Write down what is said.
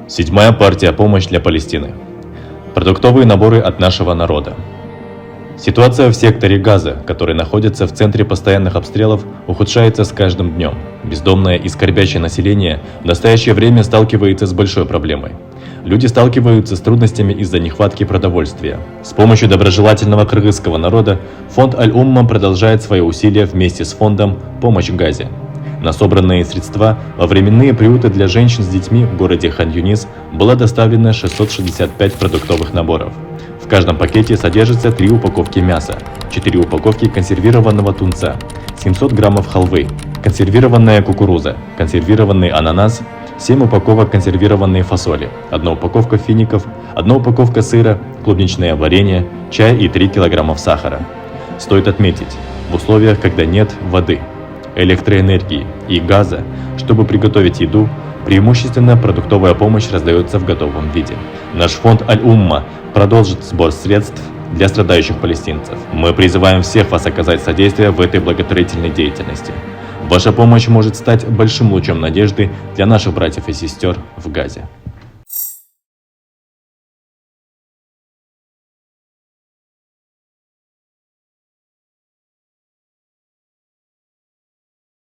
Седьмая партия «Помощь для Палестины». Продуктовые наборы от нашего народа. Ситуация в секторе Газа, который находится в центре постоянных обстрелов, ухудшается с каждым днем. Бездомное и скорбящее население в настоящее время сталкивается с большой проблемой. Люди сталкиваются с трудностями из-за нехватки продовольствия. С помощью доброжелательного кыргызского народа фонд Аль-Умма продолжает свои усилия вместе с фондом «Помощь Газе». На собранные средства во временные приюты для женщин с детьми в городе Хан-Юнис было доставлено 665 продуктовых наборов. В каждом пакете содержится 3 упаковки мяса, 4 упаковки консервированного тунца, 700 граммов халвы, консервированная кукуруза, консервированный ананас, 7 упаковок консервированной фасоли, 1 упаковка фиников, 1 упаковка сыра, клубничное варенье, чай и 3 килограммов сахара. Стоит отметить, в условиях, когда нет воды, электроэнергии и газа, чтобы приготовить еду, преимущественно продуктовая помощь раздается в готовом виде. Наш фонд Аль-Умма продолжит сбор средств для страдающих палестинцев. Мы призываем всех вас оказать содействие в этой благотворительной деятельности. Ваша помощь может стать большим лучом надежды для наших братьев и сестер в Газе.